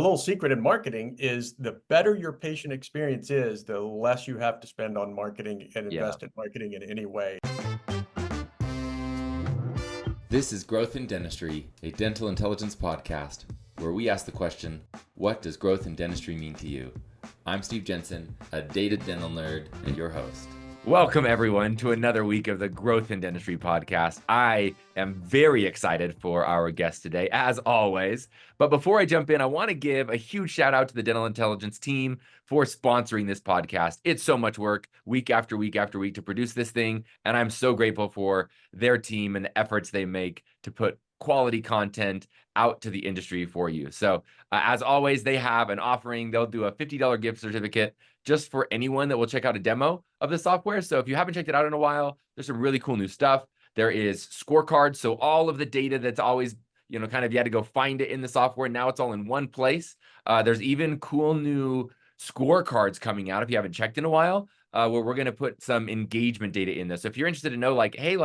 little secret in marketing is the better your patient experience is, the less you have to spend on marketing and Yeah. invest in marketing in any way. This is Growth in Dentistry, a dental intelligence podcast, where we ask the question, what does growth in dentistry mean to you? I'm Steve Jensen, a dated dental nerd, and your host. Welcome, everyone, to another week of the Growth in Dentistry podcast. I am very excited for our guest today, as always. But before I jump in, I want to give a huge shout out to the Dental Intelligence team for sponsoring this podcast. It's so much work, week after week after week, to produce this thing. And I'm so grateful for their team and the efforts they make to put quality content out to the industry for you. So as always, they have an offering. They'll do a $50 gift certificate just for anyone that will check out a demo of the software. So if you haven't checked it out in a while, there's some really cool new stuff. There is scorecards. So all of the data that's always, kind of you had to go find it in the software. Now it's all in one place. There's even cool new scorecards coming out if you haven't checked in a while, where we're going to put some engagement data in this. So if you're interested to know, hey,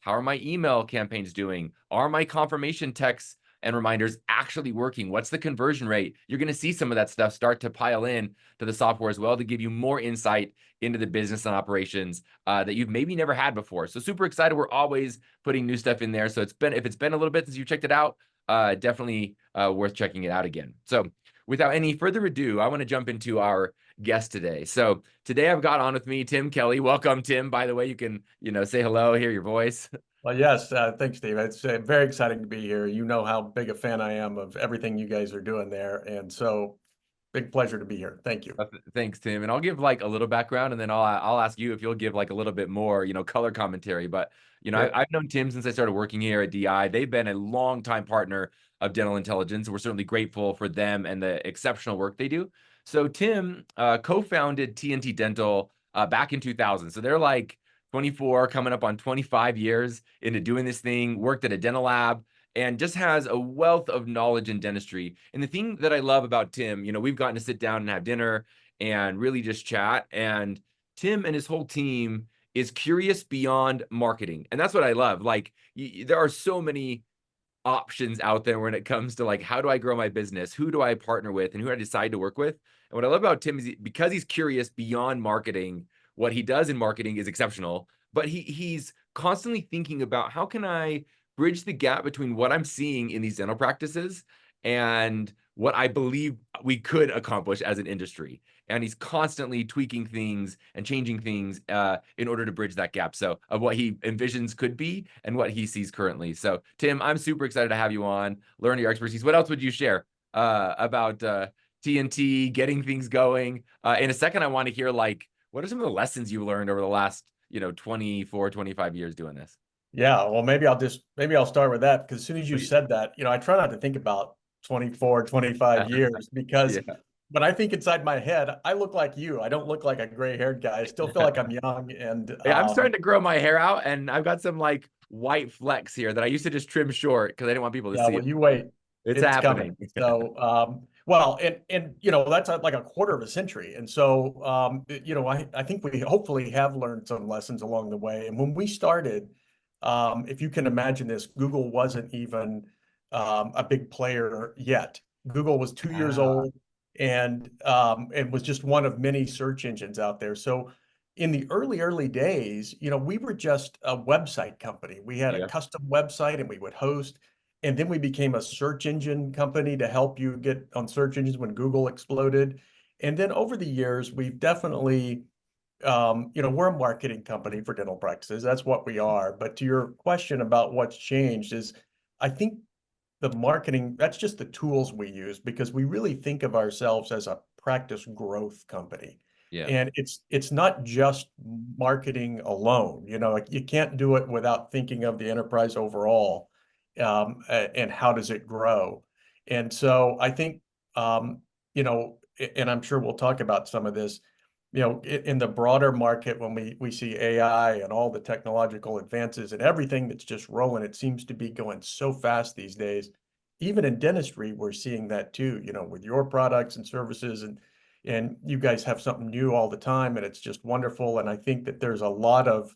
how are my email campaigns doing? Are my confirmation texts and reminders actually working? What's the conversion rate? You're going to see some of that stuff start to pile in to the software as well to give you more insight into the business and operations that you've maybe never had before. So super excited. We're always putting new stuff in there. So if it's been a little bit since you checked it out, definitely worth checking it out again. So without any further ado, I want to jump into our guest today. So today I've got on with me Tim Kelley. Welcome, Tim. By the way, you can say hello, hear your voice. Well, yes, thanks, Steve. It's very exciting to be here. You know how big a fan I am of everything you guys are doing there. And so big pleasure to be here. Thank you. Thanks, Tim. And I'll give a little background, and then I'll ask you if you'll give a little bit more, color commentary. But Sure. I've known Tim since I started working here at DI. They've been a longtime partner of Dental Intelligence. We're certainly grateful for them and the exceptional work they do. So Tim co-founded TNT Dental back in 2000. So they're 24, coming up on 25 years into doing this thing. Worked at a dental lab, and just has a wealth of knowledge in dentistry. And the thing that I love about Tim, we've gotten to sit down and have dinner and really just chat. And Tim and his whole team is curious beyond marketing. And that's what I love. There are so many options out there when it comes to how do I grow my business? Who do I partner with? And who do I decide to work with? And what I love about Tim is because he's curious beyond marketing, what he does in marketing is exceptional, but he's constantly thinking about how can I bridge the gap between what I'm seeing in these dental practices and what I believe we could accomplish as an industry. And he's constantly tweaking things and changing things in order to bridge that gap. So of what he envisions could be and what he sees currently. So Tim, I'm super excited to have you on, learn your expertise. What else would you share about TNT, getting things going? In a second, I want to hear what are some of the lessons you learned over the last 24, 25 years doing this? Yeah, well, maybe I'll start with that, because as soon as you said that, I try not to think about 24, 25 years, because Yeah. when I think inside my head, I look like you. I don't look like a gray-haired guy. I still feel like I'm young. And Yeah, I'm starting to grow my hair out, and I've got some white flecks here that I used to just trim short because I didn't want people to yeah, see well, it. you wait. It's It's coming. happening. So, well, and that's like a quarter of a century. And so, I think we hopefully have learned some lessons along the way. And when we started, if you can imagine this, Google wasn't even a big player yet. Google was 2 years Ah, old, and was just one of many search engines out there. So in the early days, we were just a website company. We had a yeah. custom website, and we would host. And then we became a search engine company to help you get on search engines when Google exploded. And then over the years, we've definitely, we're a marketing company for dental practices. That's what we are. But to your question about what's changed is, I think the marketing, that's just the tools we use, because we really think of ourselves as a practice growth company. Yeah. And it's not just marketing alone. You can't do it without thinking of the enterprise overall, and how does it grow. And so I think, and I'm sure we'll talk about some of this, in the broader market, when we see AI and all the technological advances and everything that's just rolling, it seems to be going so fast these days. Even in dentistry, we're seeing that too, with your products and services, and you guys have something new all the time, and it's just wonderful. And I think that there's a lot of,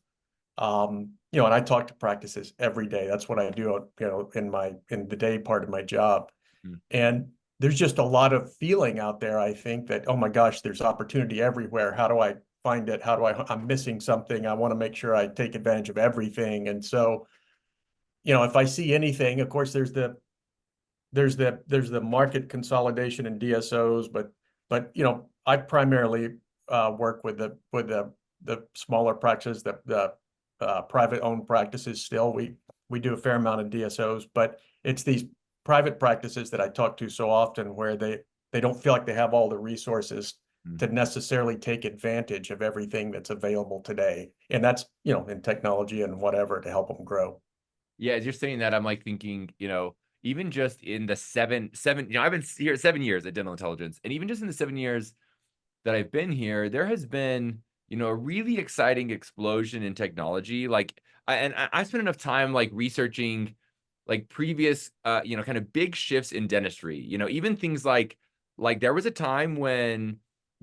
and I talk to practices every day. That's what I do, in the day part of my job. Mm. And there's just a lot of feeling out there, I think, that, oh my gosh, there's opportunity everywhere. How do I find it? How do I'm missing something. I want to make sure I take advantage of everything. And so, if I see anything, of course, there's the market consolidation in DSOs, but I primarily work with the smaller practices, the private owned practices. Still, we do a fair amount of DSOs, but it's these private practices that I talk to so often where they don't feel like they have all the resources to necessarily take advantage of everything that's available today, and that's in technology and whatever to help them grow. Yeah, as you're saying that, I'm like thinking, even just in the seven, I've been here 7 years at Dental Intelligence, and even just in the 7 years that I've been here, there has been, a really exciting explosion in technology. Like, I spent enough time like researching like previous, kind of big shifts in dentistry. Even things like there was a time when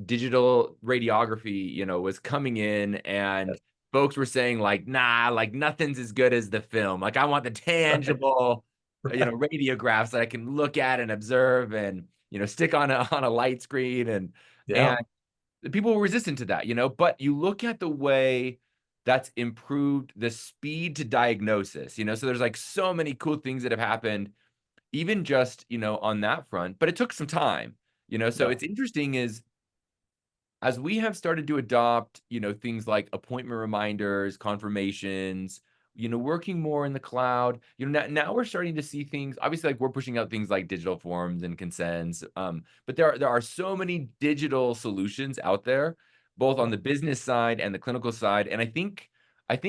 digital radiography, was coming in and folks were saying like, nah, like nothing's as good as the film. Like I want the Right. tangible, Right. radiographs that I can look at and observe and, stick on a light screen and Yeah. people were resistant to that, but you look at the way that's improved the speed to diagnosis, so there's like so many cool things that have happened, even just, on that front, but it took some time, so Yeah. it's interesting is as we have started to adopt, things like appointment reminders, confirmations, working more in the cloud, now we're starting to see things, obviously, like we're pushing out things like digital forms and consents. But there are so many digital solutions out there, both on Yeah. the business side and the clinical side. And I think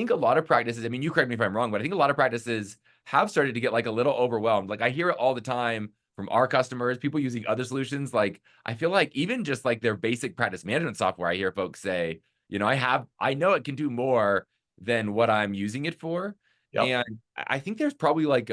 a lot of practices, I mean, you correct me if I'm wrong, but I think a lot of practices have started to get like a little overwhelmed. Like I hear it all the time from our customers, people using other solutions. Like I feel like even just like their basic practice management software, I hear folks say, I know it can do more than what I'm using it for. Yep. And I think there's probably like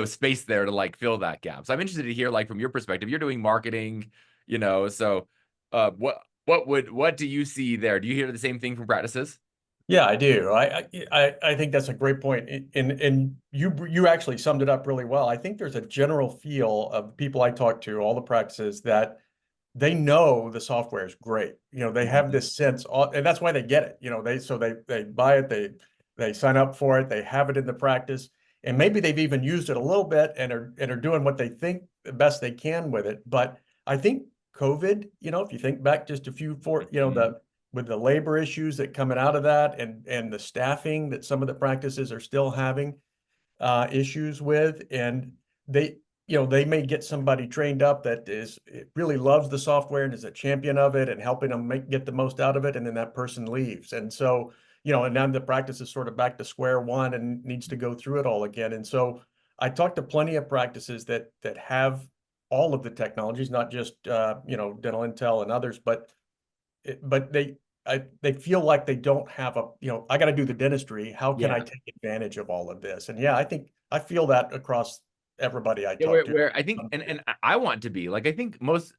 space there to like fill that gap. So I'm interested to hear like from your perspective, you're doing marketing, so what do you see there? Do you hear the same thing from practices? Yeah, I do. I think that's a great point. And you actually summed it up really well. I think there's a general feel of people I talk to, all the practices, that they know the software is great. They have Mhm. this sense, and that's why they get it. They buy it, they sign up for it, they have it in the practice, and maybe they've even used it a little bit and are doing what they think the best they can with it. But I think COVID, if you think back just a few for Mhm. the with the labor issues that coming out of that and the staffing that some of the practices are still having issues with, and they may get somebody trained up that really loves the software and is a champion of it and helping them get the most out of it, and then that person leaves, and so and now the practice is sort of back to square one and needs to go through it all again. And so I talked to plenty of practices that have all of the technologies, not just Dental Intel and others, but they feel like they don't have I got to do the dentistry. How can Yeah. I take advantage of all of this? And yeah, I think I feel that across everybody I Yeah, talk to. where I think and I want to be like I think most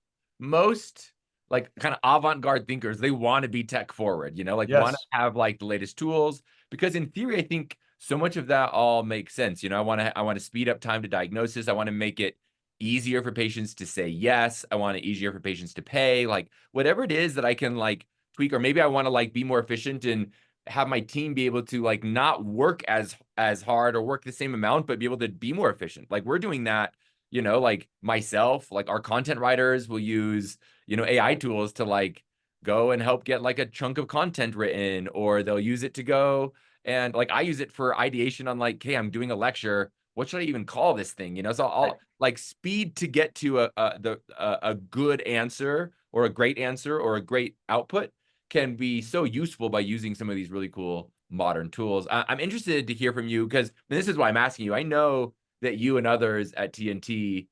like kind of avant-garde thinkers, they want to be tech forward, like want to Yes. have like the latest tools because in theory I think so much of that all makes sense. I want to speed up time to diagnosis. I want to make it easier for patients to say yes. I want it easier for patients to pay. Like whatever it is that I can like tweak, or maybe I want to like be more efficient and have my team be able to like not work as hard or work the same amount, but be able to be more efficient. Like we're doing that, like myself, like our content writers will use, AI tools to like go and help get like a chunk of content written, or they'll use it to go and like I use it for ideation on like, hey, I'm doing a lecture. What should I even call this thing? So Right. I'll like speed to get to a good answer or a great answer or a great output can be so useful by using some of these really cool modern tools. I'm interested to hear from you because this is why I'm asking you. I know that you and others at TNT,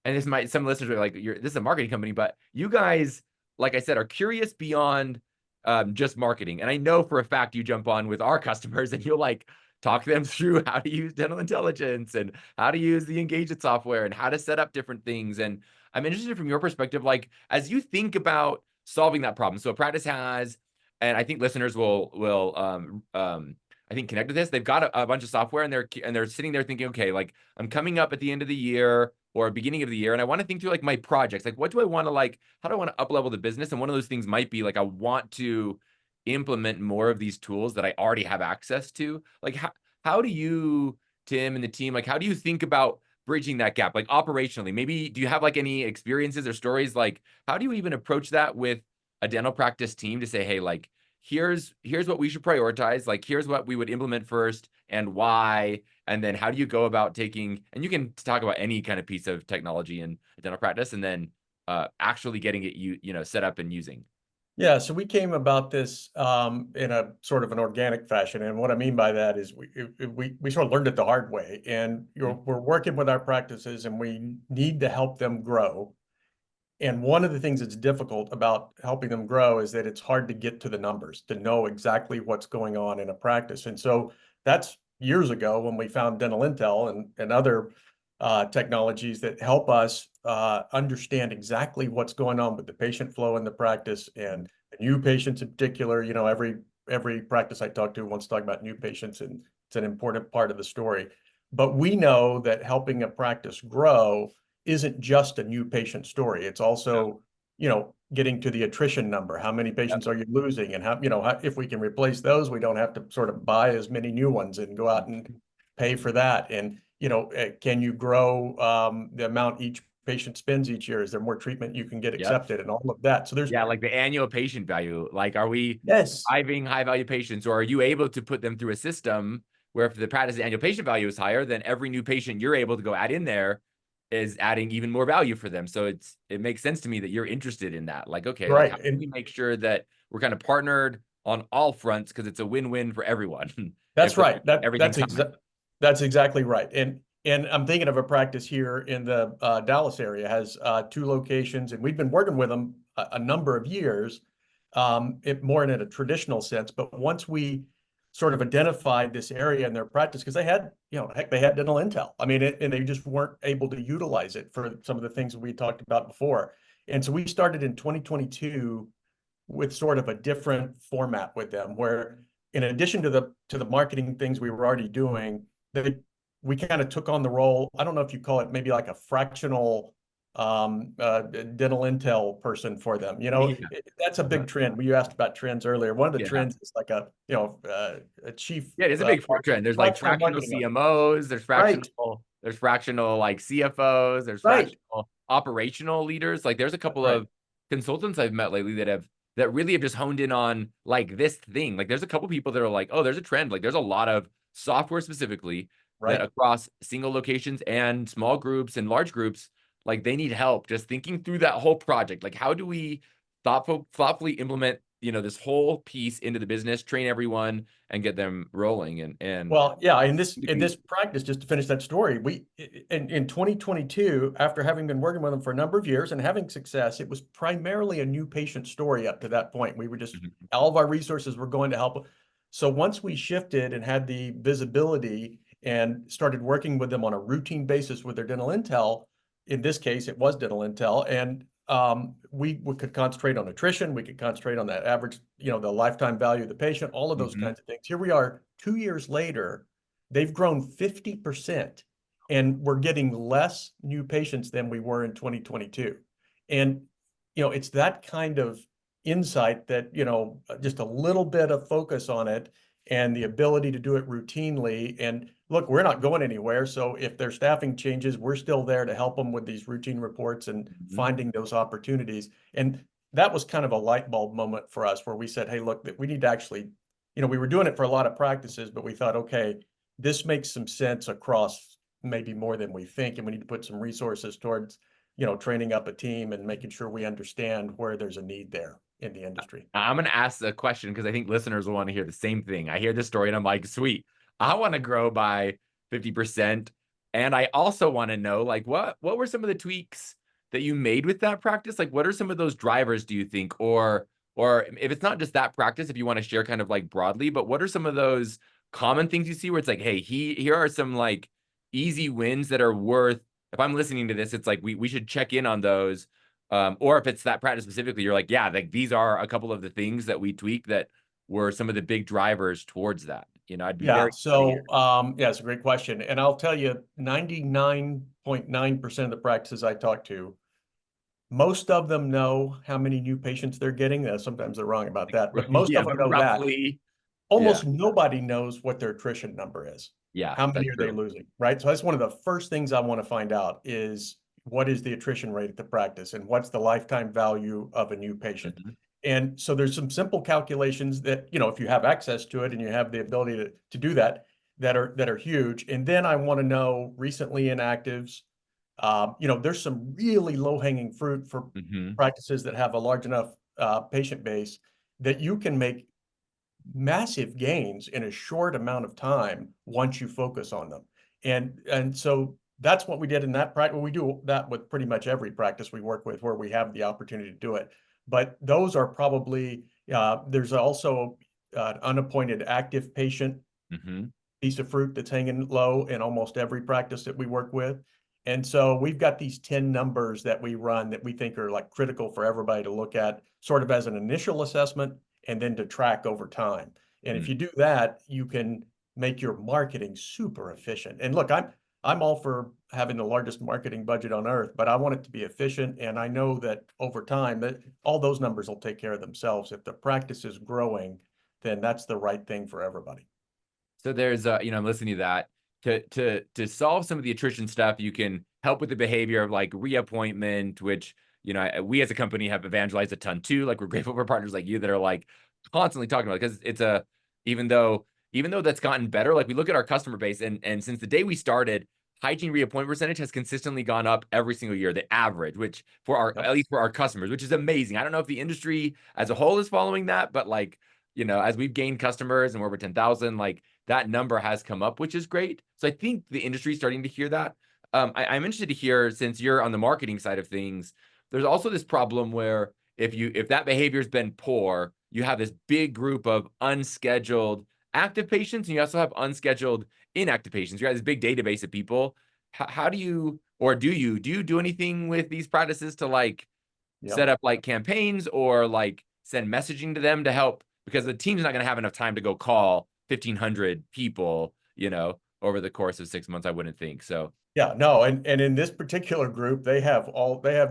and some listeners are like, this is a marketing company, but you guys, like I said, are curious beyond just marketing. And I know for a fact you jump on with our customers and you'll like talk them through how to use dental intelligence and how to use the engagement software and how to set up different things. And I'm interested from your perspective, like as you think about solving that problem. So a practice has, and I think listeners will I think connect with this. They've got a bunch of software and they're sitting there thinking, okay, like I'm coming up at the end of the year. or beginning of the year, and I want to think through like my projects, like what do I want to like, how do I want to up level the business? And one of those things might be like I want to implement more of these tools that I already have access to. Like how do you, Tim, and the team, like how do you think about bridging that gap, like operationally? Maybe do you have like any experiences or stories? Like how do you even approach that with a dental practice team to say, hey, like here's what we should prioritize, like here's what we would implement first and why, and then how do you go about taking, and you can talk about any kind of piece of technology in dental practice, and then actually getting it set up and using. Yeah, so we came about this in a sort of an organic fashion, and what I mean by that is we sort of learned it the hard way, and we're working with our practices, and we need to help them grow. And one of the things that's difficult about helping them grow is that it's hard to get to the numbers, to know exactly what's going on in a practice. And so that's years ago when we found Dental Intel and other technologies that help us understand exactly what's going on with the patient flow in the practice and the new patients in particular. Every practice I talk to wants to talk about new patients, and it's an important part of the story. But we know that helping a practice grow isn't just a new patient story. It's also, getting to the attrition number. How many patients are you losing? And if we can replace those, we don't have to sort of buy as many new ones and go out and pay for that. And, can you grow the amount each patient spends each year? Is there more treatment you can get accepted and all of that? So there's, like the annual patient value. Like, are we yes, driving high value patients, or are you able to put them through a system where if the practice's annual patient value is higher, then every new patient you're able to go add in there is adding even more value for them. So it makes sense to me that you're interested in that. Like, okay, like right. how can we make sure that we're kind of partnered on all fronts, because it's a win-win for everyone. That's right. Everything's That's exactly right. And I'm thinking of a practice here in the Dallas area, has 2 locations, and we've been working with them a number of years, more in a traditional sense. But once we sort of identified this area in their practice, because they had, heck, they had dental intel. I mean, and they just weren't able to utilize it for some of the things that we talked about before. And so we started in 2022 with sort of a different format with them, where in addition to the marketing things we were already doing, we kind of took on the role. I don't know if you call it maybe like a fractional dental intel person for them. That's a big trend. You asked about trends earlier. One of the trends is like a chief. Yeah, it's a big trend. There's like fractional CMOs, there's fractional like CFOs, there's fractional operational leaders. Like there's a couple of consultants I've met lately that really have just honed in on like this thing. Like there's a couple people that are like, oh, there's a trend. Like there's a lot of software specifically that across single locations and small groups and large groups, like they need help just thinking through that whole project. Like how do we thoughtfully implement, this whole piece into the business, train everyone and get them rolling. And well, yeah, in this practice, just to finish that story, we in 2022, after having been working with them for a number of years and having success, it was primarily a new patient story up to that point. We were just all of our resources were going to help. So once we shifted and had the visibility and started working with them on a routine basis with their dental intel, in this case, it was dental intel, and we could concentrate on attrition. We could concentrate on that average, the lifetime value of the patient, all of those kinds of things. Here we are 2 years later, they've grown 50%, and we're getting less new patients than we were in 2022. And, it's that kind of insight that, just a little bit of focus on it and the ability to do it routinely. And look, we're not going anywhere. So if their staffing changes, we're still there to help them with these routine reports and finding those opportunities. And that was kind of a light bulb moment for us, where we said, hey, look, we need to actually, we were doing it for a lot of practices, but we thought, okay, this makes some sense across maybe more than we think. And we need to put some resources towards, training up a team and making sure we understand where there's a need there in the industry. I'm going to ask a question because I think listeners will want to hear the same thing. I hear this story and I'm like, sweet, I want to grow by 50%. And I also want to know, like, what were some of the tweaks that you made with that practice? Like, what are some of those drivers, do you think? Or if it's not just that practice, if you want to share kind of like broadly, but what are some of those common things you see where it's like, hey, here are some like easy wins that are worth, if I'm listening to this, it's like we should check in on those. Or if it's that practice specifically, you're like, yeah, like these are a couple of the things that we tweak that were some of the big drivers towards that? You know, I'd be Yeah. very curious. So, yeah, it's a great question. And I'll tell you, 99.9% of the practices I talk to, most of them know how many new patients they're getting. Sometimes they're wrong about that, but most Yeah, of them but know that. roughly, yeah, Almost nobody knows what their attrition number is. yeah, How many that's are they true. losing, right? So that's one of the first things I want to find out is what is the attrition rate at the practice and what's the lifetime value of a new patient? Mhm. And so there's some simple calculations that, if you have access to it and you have the ability to do that, that are huge. And then I want to know recently inactives. There's some really low-hanging fruit for Mhm. practices that have a large enough patient base that you can make massive gains in a short amount of time once you focus on them. And so that's what we did in that practice. We do that with pretty much every practice we work with where we have the opportunity to do it. But those are probably, there's also an unappointed active patient Mhm. piece of fruit that's hanging low in almost every practice that we work with. And so we've got these 10 numbers that we run that we think are like critical for everybody to look at sort of as an initial assessment and then to track over time. And if Mm. you do that, you can make your marketing super efficient. And look, I'm all for having the largest marketing budget on earth, but I want it to be efficient. And I know that over time that all those numbers will take care of themselves. If the practice is growing, then that's the right thing for everybody. So there's I'm listening to that. To solve some of the attrition stuff, you can help with the behavior of like reappointment, which we as a company have evangelized a ton too. Like we're grateful for partners like you that are like constantly talking about it, because it's a even though that's gotten better, like we look at our customer base, and since the day we started, hygiene reappointment percentage has consistently gone up every single year, the average, which for our Yep. at least for our customers, which is amazing. I don't know if the industry as a whole is following that, but like as we've gained customers and we're over 10,000, like that number has come up, which is great. So I think the industry is starting to hear that. I'm interested to hear, since you're on the marketing side of things, there's also this problem where if that behavior has been poor, you have this big group of unscheduled active patients, and you also have unscheduled inactive patients. You have this big database of people. How do you, or do you do anything with these practices to like Yep. set up like campaigns or like send messaging to them to help, because the team's not going to have enough time to go call 1,500 people, over the course of 6 months, I wouldn't think. So, Yeah, no, and in this particular group, they have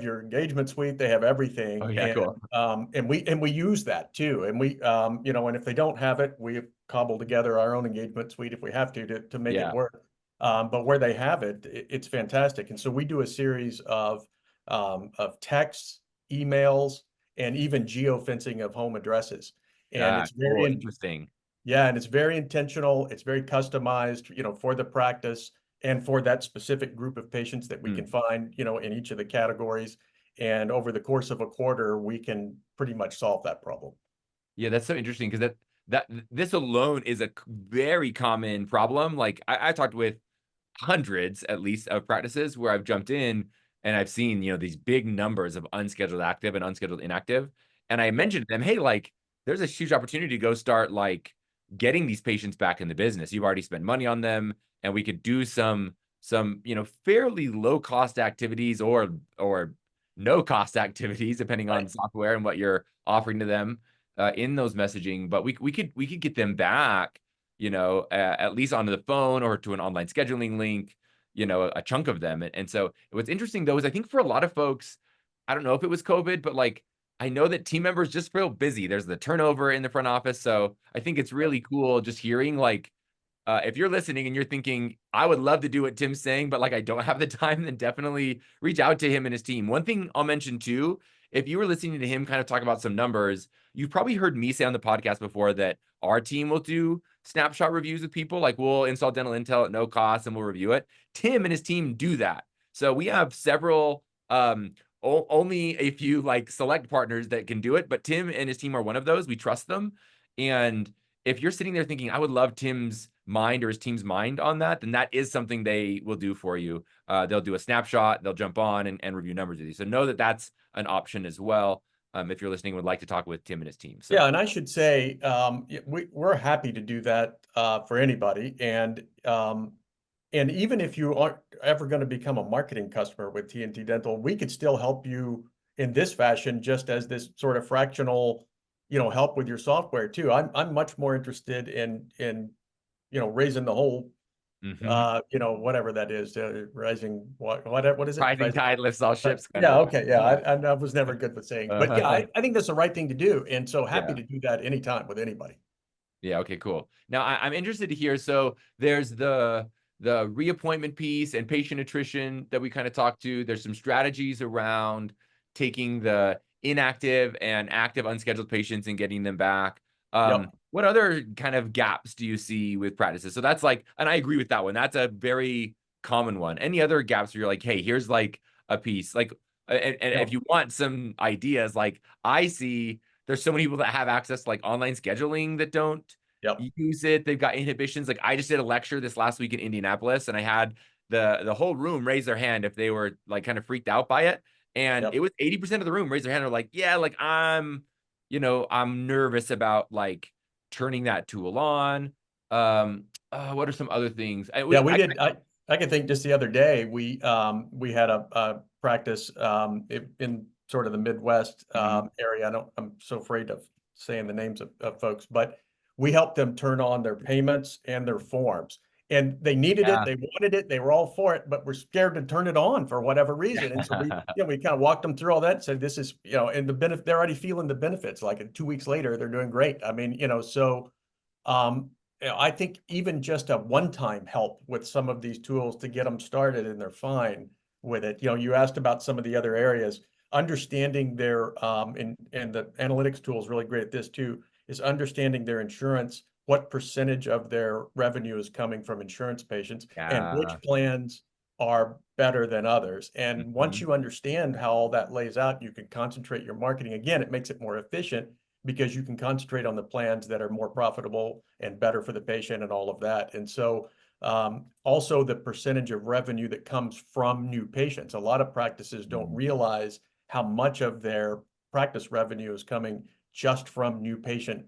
your engagement suite, they have oh everything, yeah, cool. and we use that too, and and if they don't have it, we cobble together our own engagement suite if we have to make it Yeah. work. But where they have it, it's fantastic, and so we do a series of texts, emails, and even geofencing of home addresses, and Ah, it's cool. very Interesting. yeah, and it's very intentional. It's very customized, for the practice and for that specific group of patients that we Hmm. can find, in each of the categories. And over the course of a quarter, we can pretty much solve that problem. Yeah, that's so interesting, because that this alone is a very common problem. Like I talked with hundreds at least of practices where I've jumped in and I've seen, these big numbers of unscheduled active and unscheduled inactive. And I Yep. mentioned to them, hey, like there's a huge opportunity to go start like getting these patients back in the business. You've already spent money on them, and we could do some, fairly low cost activities or no cost activities, depending Right. on software and what you're offering to them in those messaging. But we could get them back, at least onto the phone or to an online scheduling link, a chunk of them. And so what's interesting though is I think for a lot of folks, I don't know if it was COVID, but like I know that team members just feel busy. There's the turnover in the front office. So I think it's Yep. really cool just hearing like, if you're listening and you're thinking, I would love to do what Tim's saying, but like I don't have the time, then definitely reach out to him and his team. One thing I'll mention too, if you were listening to him kind of talk about some numbers, you've probably heard me say on the podcast before that our team will do snapshot reviews with people. Like we'll install dental intel at no cost and we'll review it. Tim and his team do that. So we have several, only a few like select partners that can do it, but Tim and his team are one of those. We trust them. And if you're sitting there thinking, I would love Tim's mind or his team's mind on that, then that is something they will do for you. They'll do a snapshot, they'll jump on and review numbers with you. So know that that's an option as well. If you're listening, would like to talk with Tim and his team. So Yeah, and I should say, we're happy to do that for anybody. And even if you aren't ever going to become a marketing customer with TNT Dental, we could still help you in this fashion, just as this sort of fractional, help with your software too. I'm much more interested in raising the whole whatever that is, rising what is it? Rising tide lifts all ships, kind Yeah, of. okay, yeah. I was never good with saying, but yeah, I think that's the right thing to do, and so happy Yeah. to do that anytime with anybody. Yeah. Okay. Cool. Now I'm interested to hear. So there's the reappointment piece and patient attrition that we kind of talked to. There's some strategies around taking the inactive and active unscheduled patients and getting them back. Yep. What other kind of gaps do you see with practices? So that's like, and I agree with that one. That's a very common one. Any other gaps where you're like, hey, here's like a piece, like, and Yep. if you want some ideas, like I see there's so many people that have access to like online scheduling that don't Yep. use it. They've got inhibitions. Like I just did a lecture this last week in Indianapolis, and I had the whole room raise their hand if they were like kind of freaked out by it. And Yep. it was 80% of the room raised their hand. They're like, yeah, like I'm nervous about like turning that tool on. What are some other things? Yeah, we did. I can think just the other day we had a practice in sort of the Midwest area. I'm so afraid of saying the names of folks, but we helped them turn on their payments and their forms. And they needed it, they wanted it, they were all for it, but we're scared to turn it on for whatever reason. And so we kind of walked them through all that and said, this is, and the benefit, they're already feeling the benefits. Like 2 weeks later, they're doing great. I mean, so um, I think even just a one-time help with some of these tools to get them started and they're fine with it. You asked about some of the other areas, understanding their and the analytics tool is really great at this too, is understanding their insurance, what percentage of their revenue is coming from insurance patients and which plans are better than others. And once you understand how all that lays out, you can concentrate your marketing. Again, it makes it more efficient because you can concentrate on the plans that are more profitable and better for the patient and all of that. And so also the percentage of revenue that comes from new patients. A lot of practices don't realize how much of their practice revenue is coming just from new patient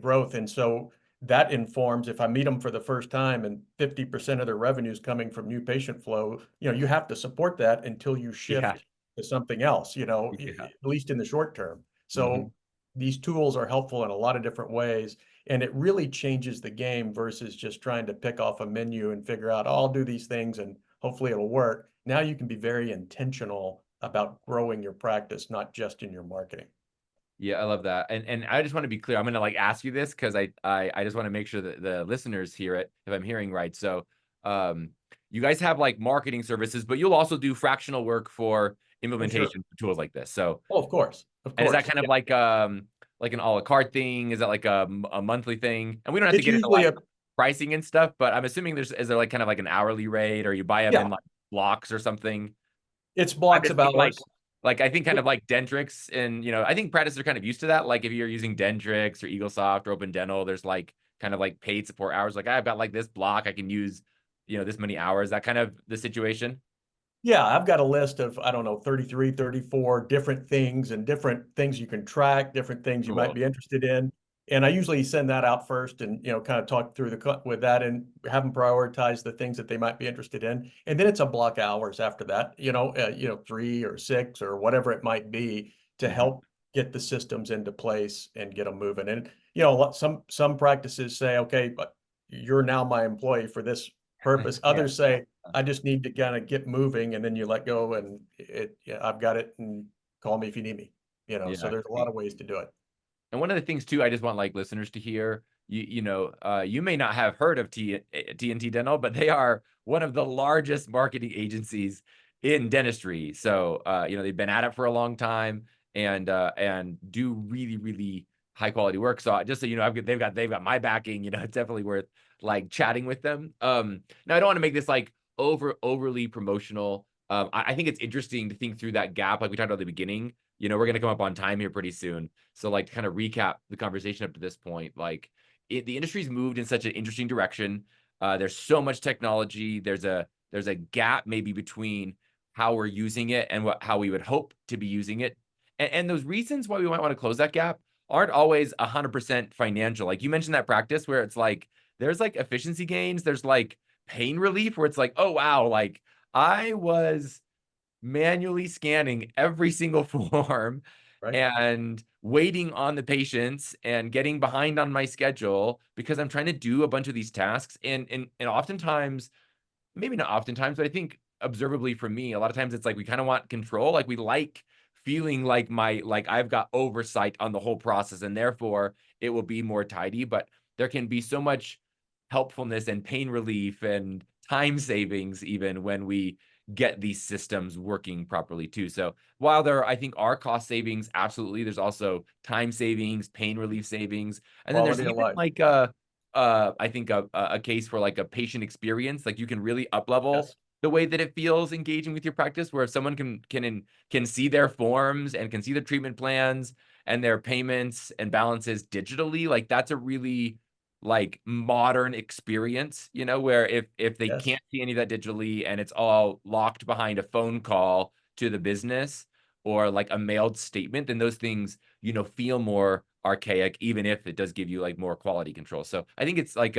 growth. And so that informs, if I meet them for the first time and 50% of their revenue is coming from new patient flow, you have to support that until you shift to something else, at least in the short term. So these tools are helpful in a lot of different ways, and it really changes the game versus just trying to pick off a menu and figure out, oh, I'll do these things and hopefully it'll work. Now you can be very intentional about growing your practice, not just in your marketing. Yeah, I love that. And I just want to be clear. I'm going to like ask you this because I just want to make sure that the listeners hear it if I'm hearing right. So, you guys have like marketing services, but you'll also do fractional work for implementation for tools like this. So, of course. And is that kind of like an a la carte thing? Is that like a monthly thing? And we don't have to get into like pricing and stuff, but I'm assuming is there like kind of like an hourly rate, or you buy them in like blocks or something? It's blocks of hours. Like I think kind of like Dentrix, and I think practices are kind of used to that. Like if you're using Dentrix or EagleSoft or Open Dental, there's like kind of like paid support hours. Like I've got like this block I can use, this many hours. That kind of the situation. Yeah, I've got a list of, I don't know, 33, 34 different things and different things you can track, different things you might be interested in. And I usually send that out first and, kind of talk through with that and have them prioritize the things that they might be interested in. And then it's a block hours after that, 3 or 6 or whatever it might be to help get the systems into place and get them moving. And, some practices say, okay, but you're now my employee for this purpose. Others say, I just need to kind of get moving, and then you let go and I've got it, and call me if you need me, so there's a lot of ways to do it. And one of the things too, I just want like listeners to hear, you may not have heard of TNT Dental, but they are one of the largest marketing agencies in dentistry. So, they've been at it for a long time and do really, really high quality work. So just so you know, they've got my backing. It's definitely worth like chatting with them. Now I don't want to make this like overly promotional. I think it's interesting to think through that gap, like we talked about at the beginning. We're going to come up on time here pretty soon. So like to kind of recap the conversation up to this point, like the industry's moved in such an interesting direction. There's so much technology. There's a gap maybe between how we're using it and how we would hope to be using it. And those reasons why we might want to close that gap aren't always 100% financial. Like you mentioned that practice where it's like, there's like efficiency gains. There's like pain relief where it's like, oh, wow, like I was manually scanning every single form Right. and waiting on the patients and getting behind on my schedule because I'm trying to do a bunch of these tasks. And oftentimes, maybe not oftentimes, but I think observably for me, a lot of times it's like we kind of want control. Like we like feeling like I've got oversight on the whole process, and therefore it will be more tidy. But there can be so much helpfulness and pain relief and time savings even when we get these systems working properly too. So while there, I think, are cost savings, absolutely, there's also time savings, pain relief savings, and then there's Quality of even life. like I think a case for like a patient experience. Like you can really up level Yes. the way that it feels engaging with your practice, where if someone can see their forms and can see the treatment plans and their payments and balances digitally, like that's a really like modern experience, where if they Yes. can't see any of that digitally and it's all locked behind a phone call to the business or like a mailed statement, then those things, feel more archaic, even if it does give you like more quality control. So I think it's like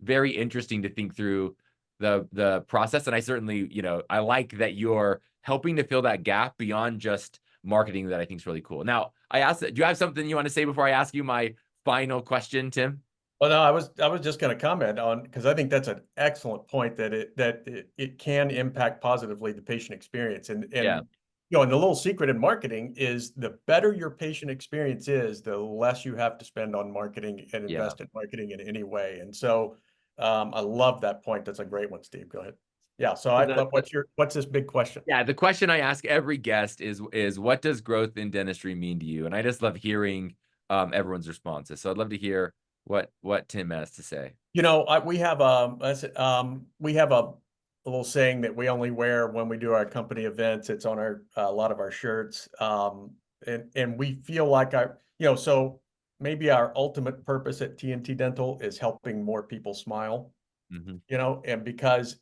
very interesting to think through the process. And I certainly, I like that you're helping to fill that gap beyond just marketing, that I think is really cool. Now, do you have something you want to say before I ask you my final question, Tim? Well, no, I was just going to comment on, because I think that's an excellent point, that it can impact positively the patient experience. Yeah. And the little secret in marketing is the better your patient experience is, the less you have to spend on marketing and Yeah. invest in marketing in any way. And so I love that point. That's a great one, Steve. Go ahead. Yeah. So So the, what's this big question? Yeah, the question I ask every guest is what does growth in dentistry mean to you? And I just love hearing everyone's responses. So I'd love to hear what Tim has to say. We have a little saying that we only wear when we do our company events. It's on a lot of our shirts. And we feel like so maybe our ultimate purpose at TNT Dental is helping more people smile, Hmm. and because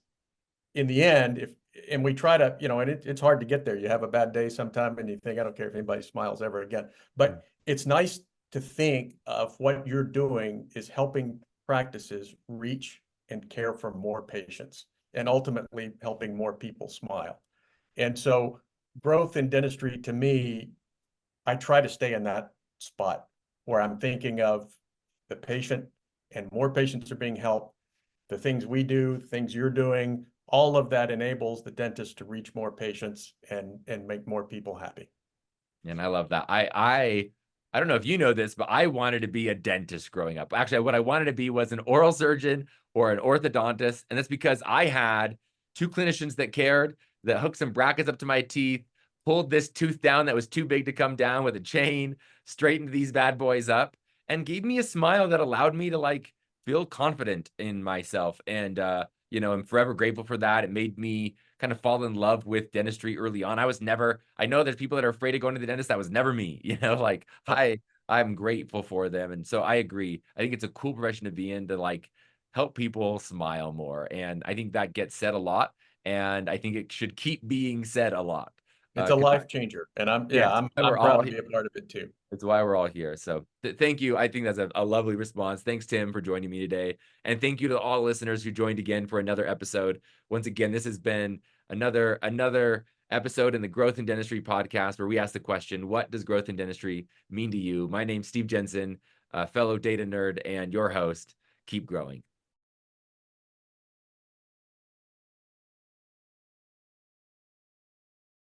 in the end, and we try to, and it's hard to get there. You have a bad day sometime and you think, I don't care if anybody smiles ever again. But it's nice to think of what you're doing is helping practices reach and care for more patients, and ultimately helping more people smile. And so growth in dentistry, to me, I try to stay in that spot where I'm thinking of the patient, and more patients are being helped. The things we do, the things you're doing, all of that enables the dentist to reach more patients and make more people happy. And I love that. I don't know if you know this, but I wanted to be a dentist growing up. Actually, what I wanted to be was an oral surgeon or an orthodontist. And that's because I had two clinicians that cared, that hooked some brackets up to my teeth, pulled this tooth down that was too big to come down with a chain, straightened these bad boys up, and gave me a smile that allowed me to like feel confident in myself. And I'm forever grateful for that. It made me kind of fall in love with dentistry early on. I know there's people that are afraid of going to the dentist. That was never me, like I'm grateful for them. And so I agree. I think it's a cool profession to be in, to like help people smile more. And I think that gets said a lot. And I think it should keep being said a lot. It's a 'Cause life changer, and yes, I'm proud to be a part of it too. it's why we're all here. So thank you. I think that's a lovely response. Thanks, Tim, for joining me today. And thank you to all listeners who joined again for another episode. Once again, this has been another episode in the Growth in Dentistry podcast, where we ask the question, what does growth in dentistry mean to you? My name's Steve Jensen, a fellow data nerd and your host. Keep growing.